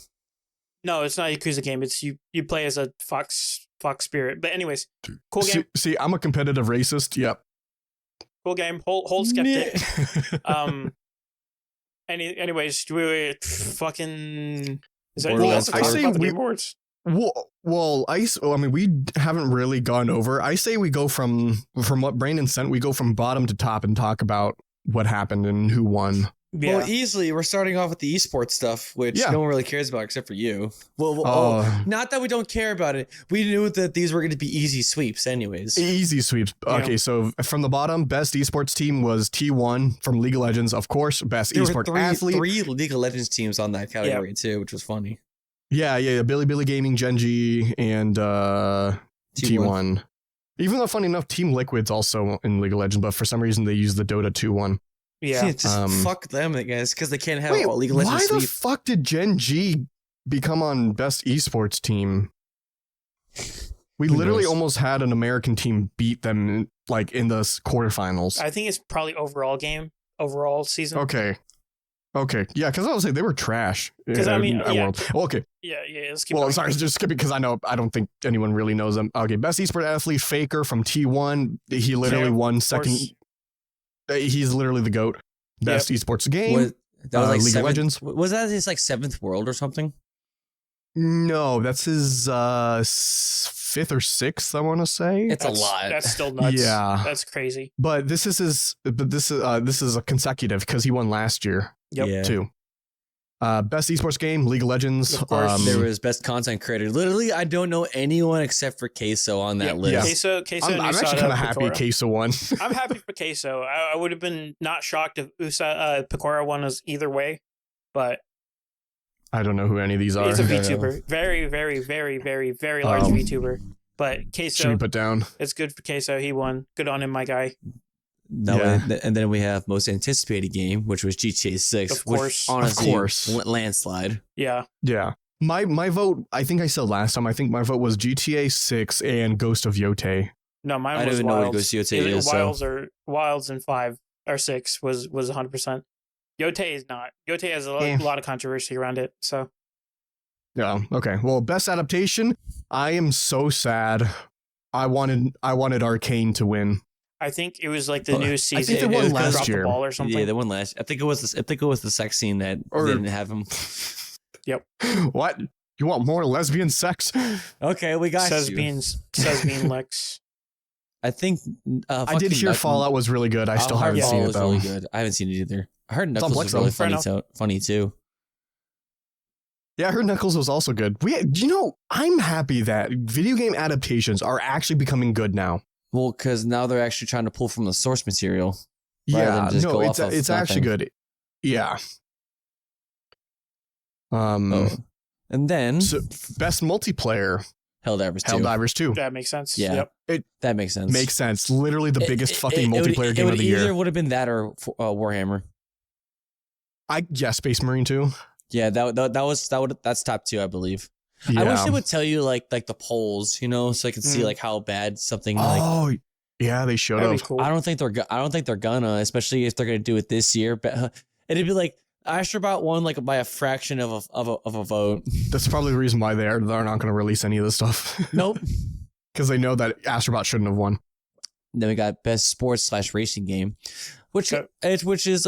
No, it's not a Yakuza game. It's you play as a fox spirit. But anyways, cool game. See, I'm a competitive racist. Yep. Cool game. Hold skeptic. Anyways, do we fucking... Is that I say we haven't really gone over. I say we go from what Brandon sent. We go from bottom to top and talk about what happened and who won. Yeah. Well, easily, we're starting off with the esports stuff, which no one really cares about except for you. Not that we don't care about it. We knew that these were going to be easy sweeps anyways. Easy sweeps. Okay, so from the bottom, best esports team was T1 from League of Legends, of course. Best esports athlete. Three League of Legends teams on that category too, which was funny. Yeah. Billy Gaming, Genji, and T1. Even though, funny enough, Team Liquid's also in League of Legends, but for some reason they use the Dota 2 one. Yeah, just fuck them, I guess, because they can't have all League of Legends. Why the fuck did Gen G become on best esports team? We literally almost had an American team beat them in the quarterfinals. I think it's probably overall season. Okay. Okay, yeah, because I was like they were trash. Because I mean, at yeah, World. Okay, yeah. Let's keep well, going. sorry, just skipping because I don't think anyone really knows them. Okay, best esports athlete Faker from T1. He literally Yeah, won of second. course. He's literally the GOAT. Best esports game. Was, that was like League of seventh, Legends. Was that his like 7th world or something? No, that's his 5th or 6th. I want to say. It's a lot. That's still nuts. Yeah, That's crazy. but this is his. But this is a consecutive because he won last year Yep. Yeah. too. Best esports game, League of Legends. Of course. There was best content creator. Literally, I don't know anyone except for Queso on that list. Queso I'm actually kind of happy Queso won. I'm happy for Queso. I would have been not shocked if Picora won us either way, but I don't know who any of these are. he's a VTuber. Very, very, very, very, very large VTuber. But Should Queso, we put down? it's good for Queso. He won. Good on him, my guy. And then we have most anticipated game, which was GTA 6. Of course. Which, honestly, Of course. Landslide. Yeah. Yeah. My vote, I think I said last time, I think my vote was GTA 6 and Ghost of Yote. No, mine I was don't even know what Wilds. Ghost Yote is. Wilds and 5 or 6 was 100%. Yote is not. Yote has a lot of controversy around it. So Yeah. Okay. Well, best adaptation. I am so sad. I wanted Arcane to win. I think it was like the new season. I think they won last Drop the year. ball or something. Yeah, they won last. I think it was the sex scene that didn't have him. Yep. What? You want more lesbian sex? Okay, we got says you. Bean Lex. I think I did hear Fallout was really good. I still haven't heard seen it was though. really good. I haven't seen it either. I heard on Knuckles Plex, was really though. funny too. Yeah, I heard Knuckles was also good. I'm happy that video game adaptations are actually becoming good now. Well, because now they're actually trying to pull from the source material. rather than just go off of it's actually nothing. good. Yeah. And then So best multiplayer, Helldivers 2. Helldivers 2. That makes sense. Yeah. Yep. That makes sense. Makes sense. Literally the biggest fucking it multiplayer game of the Either year. would have been that or Warhammer. Space Marine 2. Yeah, that's top 2, I believe. Yeah. I wish they would tell you like the polls, so I could see like how bad something like. Oh, yeah, they showed That'd up. be cool. I don't think they're gonna, especially if they're gonna do it this year. But it'd be like Astrobot won like by a fraction of a vote. That's probably the reason why they're not going to release any of this stuff. Nope. Because they know that Astrobot shouldn't have won. Then we got best sports/racing game, which is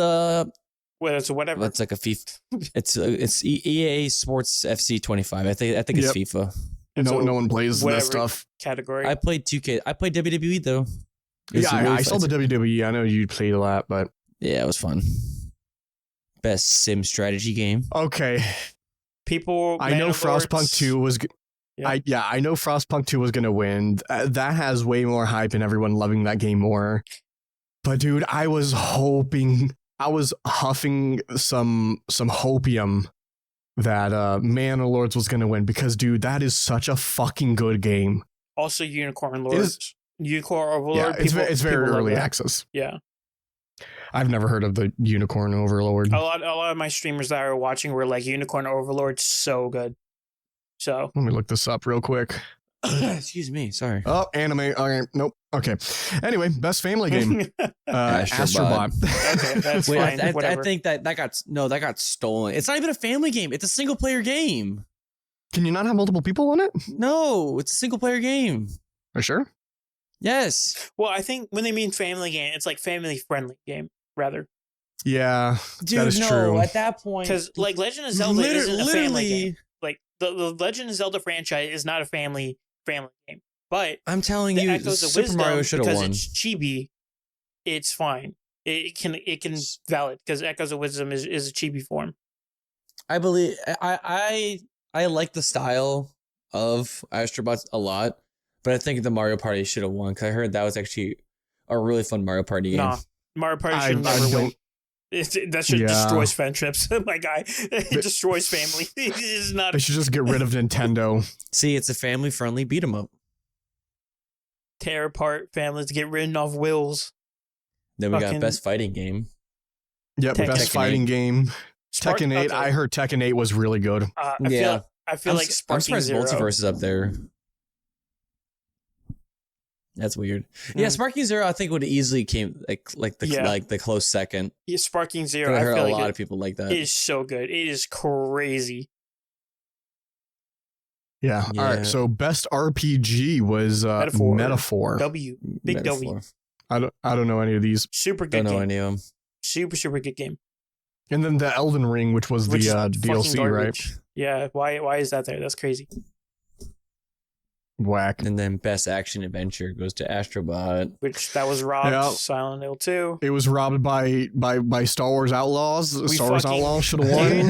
Well, it's whatever. it's like a FIFA. It's EA Sports FC 25. I think it's Yep. FIFA. It's No a one plays whatever this stuff. category. I played 2K. I played WWE though. It was Yeah, really I saw fun. the WWE. I know you played a lot, but Yeah, it was fun. Best sim strategy game. okay. People. I know Frostpunk 2 was. Yeah. I know Frostpunk 2 was gonna win. That has way more hype and everyone loving that game more. But dude, I was huffing some hopium that Man of Lords was gonna win because dude, that is such a fucking good game. Also, Unicorn Lords. Unicorn Overlord. Yeah, it's very people love early that. access. Yeah. I've never heard of the Unicorn Overlord. A lot of my streamers that I were watching were like Unicorn Overlord, so good. So Let me look this up real quick. Excuse me. Sorry. Oh, anime. Okay, nope. Okay. Anyway, best family game. Astrobot. Okay, that's Wait, fine. I Whatever. think that got stolen. It's not even a family game. It's a single player game. Can you not have multiple people on it? No, it's a single player game. Are you sure? Yes. Well, I think when they mean family game, it's like family friendly game rather. Yeah, Dude, that is no, true. at that point. Because like Legend of Zelda isn't a family literally, game. Like the Legend of Zelda franchise is not a family game. But I'm telling the you, Echoes of Super Wisdom, Mario should have because won. it's chibi, it's fine. It can valid because Echoes of Wisdom is a chibi form. I believe I like the style of Astrobot a lot, but I think the Mario Party should have won because I heard that was actually a really fun Mario Party game. Nah, Mario Party should never win. That shit Yeah. destroys friendships. My guy, it destroys family. It's not. They should just get rid of Nintendo. See, it's a family friendly beat 'em up. Tear apart families, get rid of wills. Then we got Fucking- best fighting game. Yep, Tekken best 8. fighting game. Spark- Tekken 8. okay. I heard Tekken 8 was really good. I Yeah. feel like I'm Sparking surprised Zero. Multiverse is up there. That's weird. Yeah, Sparking Zero, I think would easily came like the close second. Yeah, Sparking Zero. I I heard feel a like lot of people like that. It is so good. It is crazy. Yeah. All right. So best RPG was Metaphor. Big W. I don't know any of these. Super good. Don't know game. any of them. Super good game. And then the Elden Ring, which was the DLC, right? Yeah. Why is that there? That's crazy. Whack. And then best action adventure goes to Astrobot, which that was robbed. Yeah. Silent Hill 2. It was robbed by Star Wars Outlaws. Star Wars Outlaws should have won.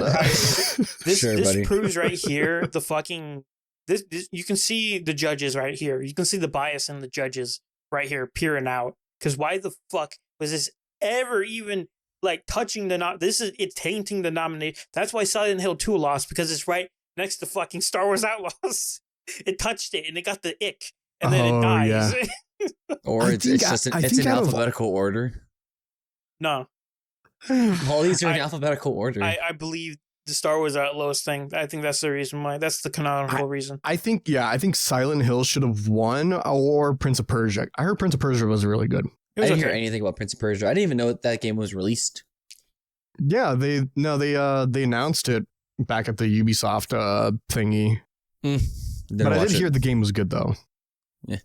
This proves right here the fucking this you can see the judges right here. You can see the bias in the judges right here peering out. Because why the fuck was this ever even like touching the it's tainting the nomination. That's why Silent Hill 2 lost, because it's right next to fucking Star Wars Outlaws. It touched it and it got the ick, and then it dies. Yeah. Or it's just it's in alphabetical order. No, all these are in alphabetical order. I believe the Star Wars Outlaws thing. I think that's the reason why. That's the canonical reason. I think Silent Hill should have won, or Prince of Persia. I heard Prince of Persia was really good. I didn't hear anything about Prince of Persia. I didn't even know that game was released. Yeah, they announced it back at the Ubisoft thingy. But I did hear the game was good though. Yeah.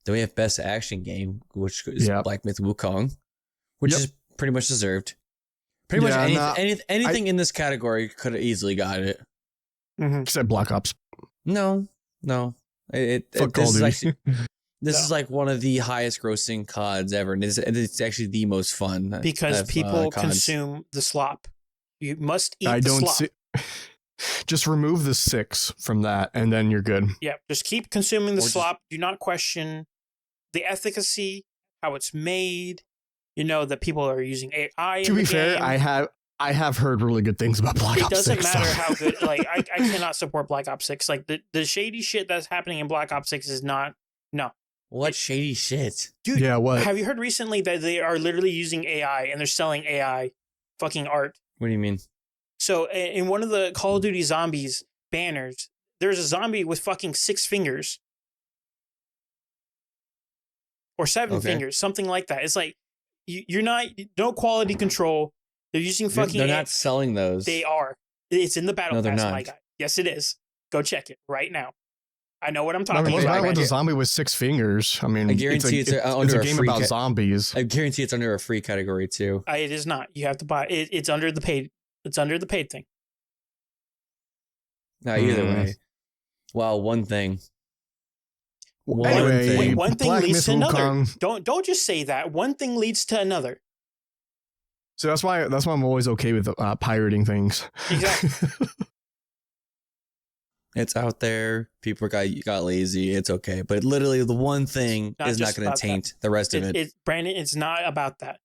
Then we have best action game, which is Black Myth Wukong, which is pretty much deserved. Pretty much anything in this category could have easily got it. Except Black Ops. No. This is like one of the highest grossing CODs ever, and it's actually the most fun because people consume the slop. You must eat the slop. Just remove the 6 from that, and then you're good. Yeah, just keep consuming the slop. Do not question the efficacy, how it's made. You know that people are using AI. To be fair, I have heard really good things about Black Ops 6. It doesn't matter how good. Like I cannot support Black Ops 6. Like the shady shit that's happening in Black Ops 6 is not. No. What shady shit, dude? Yeah, what? Have you heard recently that they are literally using AI and they're selling AI fucking art? What do you mean? So in one of the Call of Duty Zombies banners, there's a zombie with fucking 6 fingers. Or 7 fingers, something like that. It's like, you're not, no quality control. They're using fucking... They're not selling those. They are. It's in the battle pass, not. my guy. Yes, it is. Go check it right now. I know what I'm talking about. What's wrong with the zombie with 6 fingers? I mean, I guarantee it's under a game about zombies. I guarantee it's under a free category too. It is not. You have to buy it. It's under the paid. It's under the paid thing. Now, either way. Well, one thing. One thing leads to another. Don't just say that. One thing leads to another. So that's why I'm always okay with pirating things. Exactly. It's out there. People got lazy. It's okay. But literally, the one thing is not going to taint the rest of it. Brandon, it's not about that.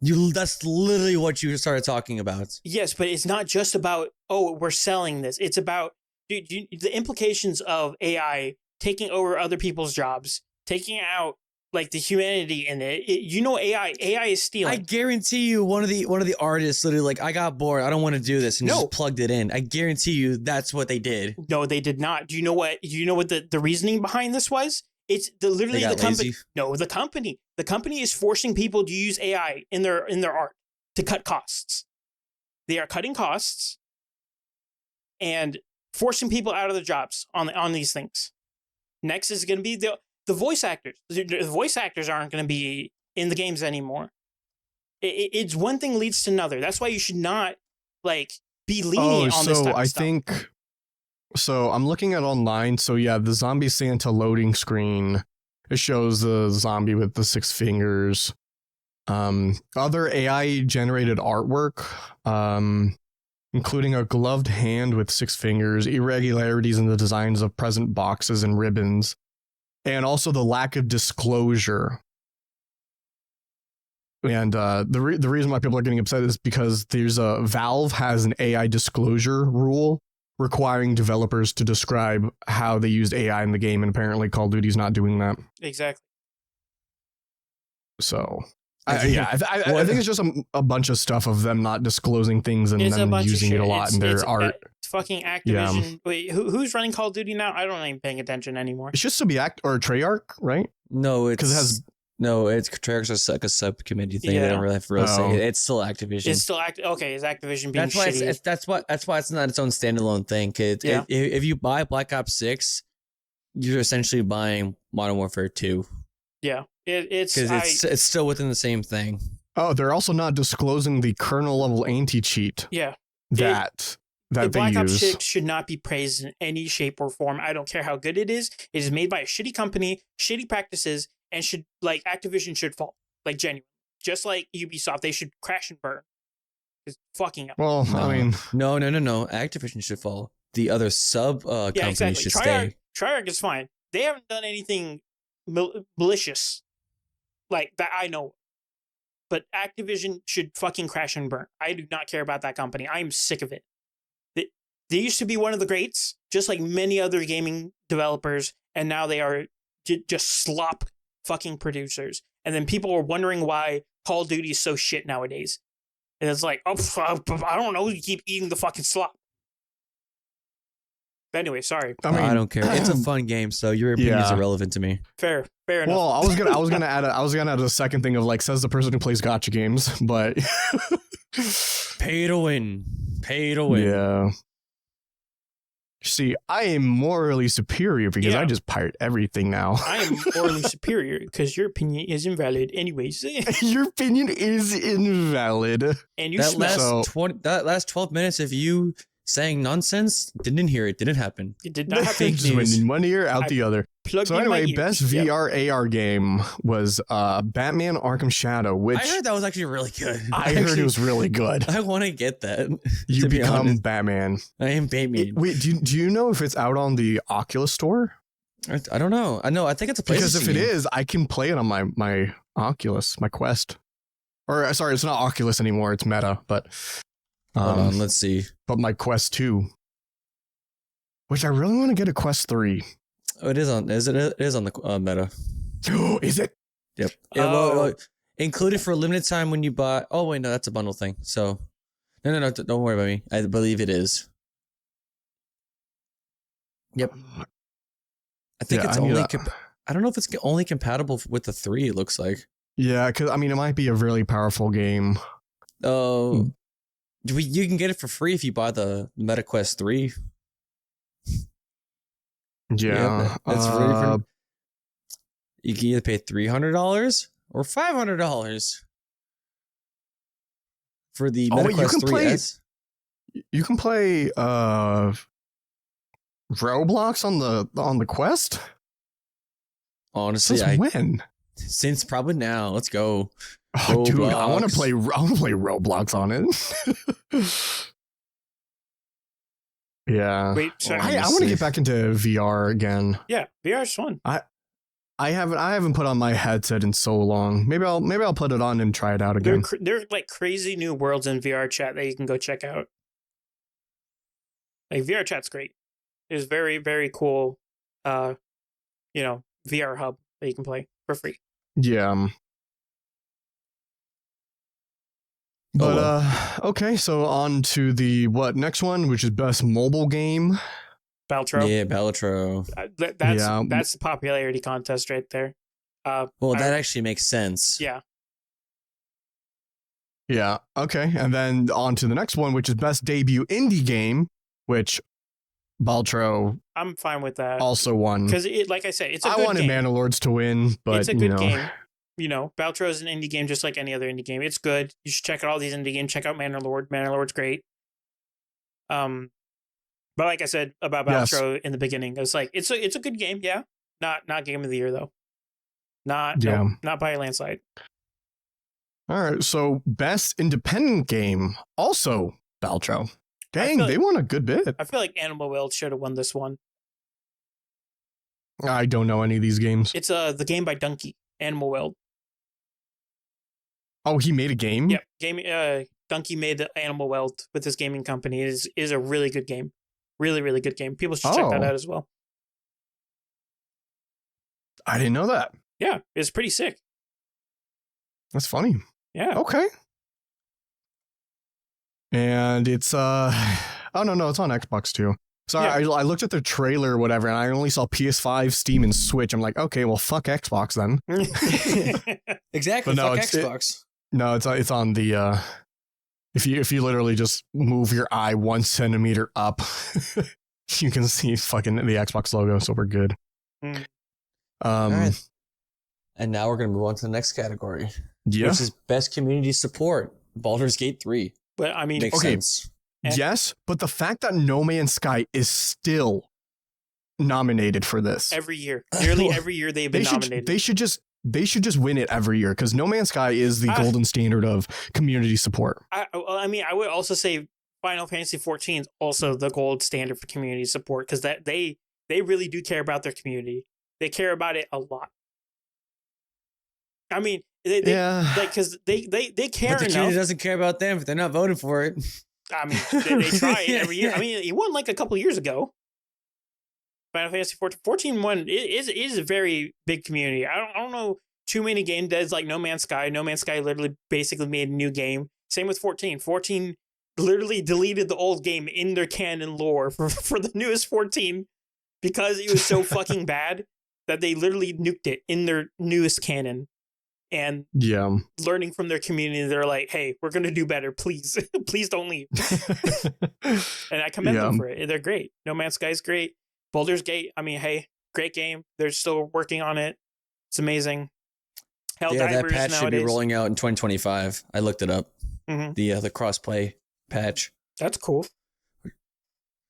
That's literally what you started talking about. Yes, but it's not just about, we're selling this. It's about the implications of AI taking over other people's jobs, taking out like the humanity in it. AI is stealing. I guarantee you one of the artists literally like, I got bored. I don't want to do this, and just plugged it in. I guarantee you that's what they did. No, they did not. Do you know what the reasoning behind this was? It's literally the company. Lazy? No, the company. The company is forcing people to use AI in their art to cut costs. They are cutting costs and forcing people out of their jobs on these things. Next is going to be the voice actors. The voice actors aren't going to be in the games anymore. It's one thing leads to another. That's why you should not be lenient on this type of stuff. So I'm looking at online. So yeah, the Zombie Santa loading screen, it shows the zombie with the 6 fingers. Other AI generated artwork, including a gloved hand with 6 fingers, irregularities in the designs of present boxes and ribbons, and also the lack of disclosure. And the reason why people are getting upset is because Valve has an AI disclosure rule requiring developers to describe how they used AI in the game, and apparently Call of Duty's not doing that. Exactly. So, I think it's just a bunch of stuff of them not disclosing things and them using it a lot in their art. It's fucking Activision. Wait, who's running Call of Duty now? I don't even paying attention anymore. It should still be Treyarch, right? No, Because it has. No, it's Treyarch's like a subcommittee thing. Yeah. They don't really have to really say it. It's still Activision. It's still Okay, is Activision being That's why shitty? that's why it's not its own standalone thing. If you buy Black Ops 6, you're essentially buying Modern Warfare 2. Yeah, it's still within the same thing. Oh, they're also not disclosing the kernel level anti-cheat. Yeah, that they Black Ops use. 6 should not be praised in any shape or form. I don't care how good it is. It is made by a shitty company, shitty practices, and should Activision should fall. Like genuinely, just like Ubisoft, they should crash and burn. It's fucking up. Well, No. I mean, No. Activision should fall. The other companies should stay. Treyarch is fine. They haven't done anything malicious like that I know of. But Activision should fucking crash and burn. I do not care about that company. I am sick of it. They used to be one of the greats, just like many other gaming developers, and now they are just slop fucking producers. And then people are wondering why Call of Duty is so shit nowadays. And it's like, oh, I don't know. You keep eating the fucking slop. But anyway, sorry. I mean, I don't care. It's a fun game, so your opinion is irrelevant to me. Fair enough. well, I was gonna add a second thing of like, says the person who plays gacha games, but Pay to win. Yeah. See, I am morally superior because I just pirate everything now. I am morally superior because your opinion is invalid anyways. Your opinion is invalid. And you that last 12 minutes of you saying nonsense, didn't hear it, didn't happen. It did not happen. Just went in one ear, out the other. So anyway, best VR AR game was Batman Arkham Shadow, which I heard that was actually really good. I heard it was really good. I want to get that. You become Batman. I am Batman. Wait, do you know if it's out on the Oculus store? I don't know. I think it's a PlayStation. Because if it is, I can play it on my Oculus, my Quest. Or sorry, it's not Oculus anymore. It's Meta, but hold on, let's see. But my Quest 2, which I really want to get a Quest 3. Oh, it is on. It is on the Meta. Oh, is it? Yep. Yeah, well, included for a limited time when you buy. Oh wait, no, that's a bundle thing. So, no, don't worry about me. I believe it is. Yep. I think it's only. I don't know if it's only compatible with the 3. It looks like. Yeah, because I mean, it might be a really powerful game. Oh, you can get it for free if you buy the Meta Quest 3. Yeah, that's really you can either pay $300 or $500 for the Meta Quest 3S. You can play Roblox on the Quest. Honestly, since probably now. Let's go. Oh, dude, I want to play Roblox on it. Yeah. Wait, sorry. I want to get back into VR again. Yeah, VR's fun. I haven't put on my headset in so long. Maybe I'll put it on and try it out again. There's like crazy new worlds in VR chat that you can go check out. Like VR chat's great. It's very, very cool. VR hub that you can play for free. Yeah. But okay, so on to the next one, which is best mobile game. Baltro. Yeah, Baltro. That's the popularity contest right there. That actually makes sense. Yeah. Yeah. Okay, and then on to the next one, which is best debut indie game, which Baltro. I'm fine with that. Also won because like I said, it's a good game. I wanted Manalords to win, but it's a good game. Baltro is an indie game just like any other indie game. It's good. You should check out all these indie games. Check out Manalord. Manalord's great. But like I said about Baltro in the beginning, it's like it's a good game. Yeah, not game of the year though. Not by a landslide. All right, so best independent game, also Baltro. Dang, they won a good bit. I feel like Animal World should have won this one. I don't know any of these games. It's the game by Donkey, Animal World. Oh, he made a game? Yeah, Donkey made the Animal World with his gaming company. It is a really good game. Really, really good game. People should check that out as well. I didn't know that. Yeah, it's pretty sick. That's funny. Yeah. Okay. And it's Oh no, it's on Xbox too. Sorry, I looked at the trailer or whatever, and I only saw PS5, Steam, and Switch. I'm like, okay, well, fuck Xbox then. Exactly. But no, fuck it's Xbox. No, it's on the. If you literally just move your eye 1 centimeter up, you can see fucking the Xbox logo. So we're good. All right. And now we're gonna move on to the next category, Yeah. which is best community support. Baldur's Gate 3. But I mean, Makes sense. Yes, but the fact that No Man's Sky is still nominated for this every year, nearly every year they've been nominated. They should just win it every year because No Man's Sky is the golden standard of community support. I mean, I would also say Final Fantasy 14 is also the gold standard for community support because that they really do care about their community. They care about it a lot. I mean, because they care But the enough. community doesn't care about them if they're not voting for it. I mean, they try it every year. I mean, he won like a couple of years ago. Final Fantasy 14 won. It is a very big community. I don't know too many game devs like No Man's Sky. No Man's Sky literally basically made a new game. Same with 14. 14 literally deleted the old game in their canon lore for the newest 14 because it was so fucking bad that they literally nuked it in their newest canon. And learning from their community, they're like, hey, we're going to do better. Please, please don't leave. And I commend them for it. They're great. No Man's Sky is great. Baldur's Gate, I mean, hey, great game. They're still working on it. It's amazing. Helldivers that patch nowadays should be rolling out in 2025. I looked it up. Mm-hmm. The crossplay patch. That's cool.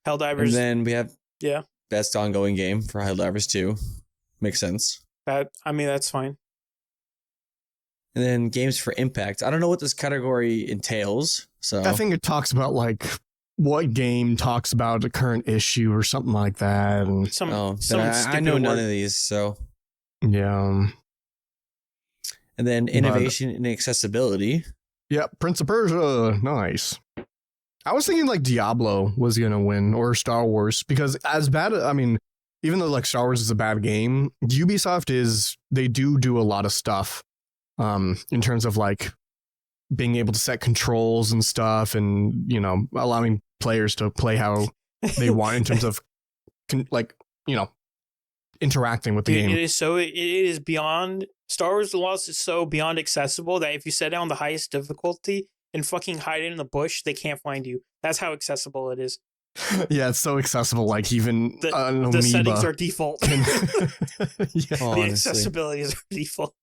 Helldivers. And then we have best ongoing game for Helldivers 2. Makes sense. That's fine. And then games for impact. I don't know what this category entails. So I think it talks about like what game talks about a current issue or something like that. And I know none of these. So yeah. And then innovation and accessibility. Yeah, Prince of Persia, nice. I was thinking like Diablo was gonna win or Star Wars because as bad. I mean, even though like Star Wars is a bad game, Ubisoft they do a lot of stuff. In terms of like being able to set controls and stuff and, allowing players to play how they want in terms of interacting with the game. It is beyond Star Wars The Lost is so beyond accessible that if you set down the highest difficulty and fucking hide in the bush, they can't find you. That's how accessible it is. Yeah, it's so accessible. Like even the settings are default. The accessibility is default.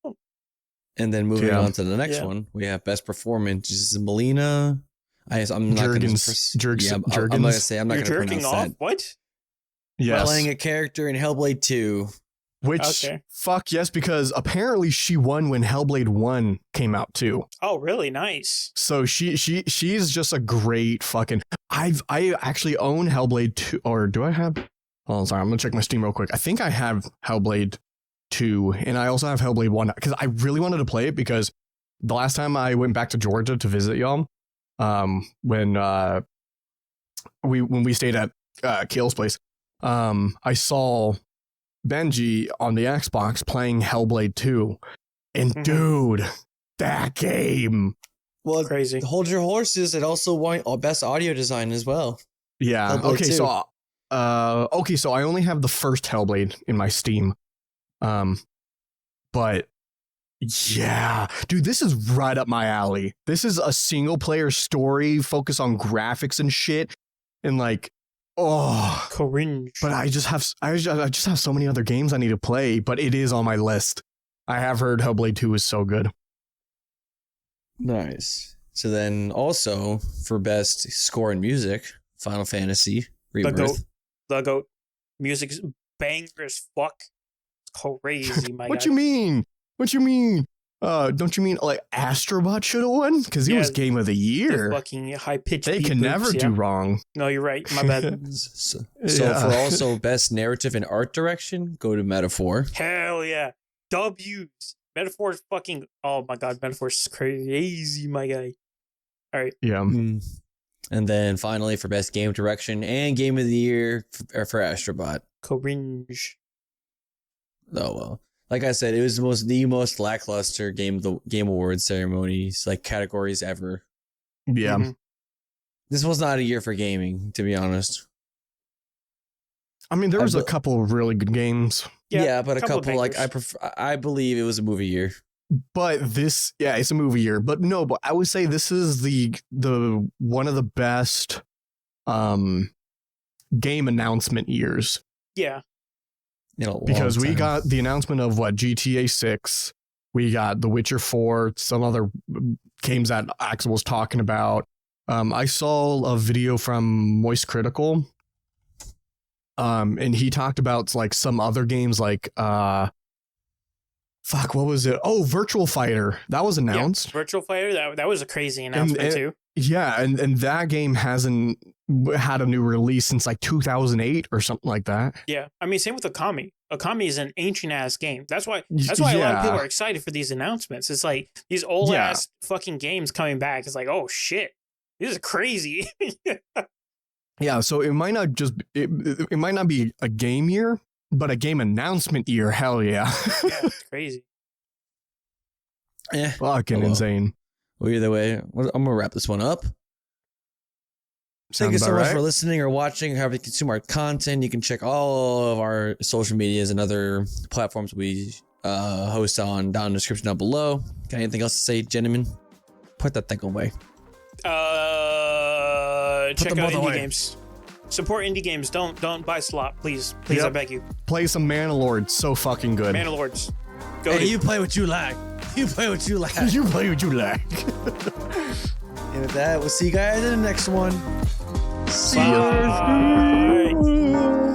And then moving on to the next one, we have best performance. This is Melina. I'm not going to say I'm not going to pronounce that. What? Yes. Playing a character in Hellblade 2. Which, fuck yes, because apparently she won when Hellblade 1 came out too. Oh, really? Nice. So she's just a great fucking... I actually own Hellblade 2, or do I have... Oh, sorry, I'm going to check my Steam real quick. I think I have Hellblade 2, and I also have Hellblade 1, because I really wanted to play it, because the last time I went back to Georgia to visit y'all, when we stayed at Kale's place, I saw Benji on the Xbox playing Hellblade 2, and dude, that game. Well, crazy. Hold Your Horses. It also won best audio design as well. Yeah. Hellblade 2. So I only have the first Hellblade in my Steam. But yeah, dude, this is right up my alley. This is a single player story, focus on graphics and shit, and like, oh, cringe. But I just have so many other games I need to play, but it is on my list. I have heard Hellblade 2 is so good. Nice. So then also for best score and music, Final Fantasy Rebirth. The GOAT. Music is banger as fuck. Crazy, my What guy. you mean? Don't you mean like Astrobot should have won? Because he was Game of the Year. The fucking high pitched. They can never do wrong. No, you're right. My bad. So for also best narrative and art direction, go to Metaphor. Hell yeah. W's. Metaphor is fucking. Oh my god, Metaphor is crazy, my guy. All right. Yeah. And then finally for best game direction and game of the year for Astrobot. Cringe. Oh well, like I said, it was the most lackluster Game Awards ceremonies, like categories ever. Yeah. This was not a year for gaming, to be honest. I mean, there was a couple of really good games. Yeah, but a couple like I believe it was a movie year. But this, yeah, it's a movie year. But no, but I would say this is the one of the best game announcement years. Yeah. Because we got the announcement of GTA 6, we got The Witcher 4, some other games that Axel was talking about. I saw a video from Moist Critical. And he talked about like some other games like what was it? Oh, Virtual Fighter. That was announced. Yeah, Virtual Fighter, that was a crazy announcement too. Yeah, and that game hasn't had a new release since like 2008 or something like that. Yeah. I mean, same with Okami. Okami is an ancient ass game. That's why a lot of people are excited for these announcements. It's like these old ass fucking games coming back. It's like, oh shit. This is crazy. Yeah, so it might not just it might not be a game year, but a game announcement year. Hell yeah. Yeah, it's crazy. Yeah. Fucking insane. Well, either way, I'm going to wrap this one up. Thank you so much for listening or watching, or however you consume our content. You can check all of our social medias and other platforms we host on down in the description down below. Got anything else to say, gentlemen? Put that thing away. Check out indie games. Support indie games. Don't buy slop, please. Please, I beg you. Play some Manalord. So fucking good. Manalords. Hey, you play what you like. You play what you like. You play what you like. And with that, we'll see you guys in the next one. See Bye. you.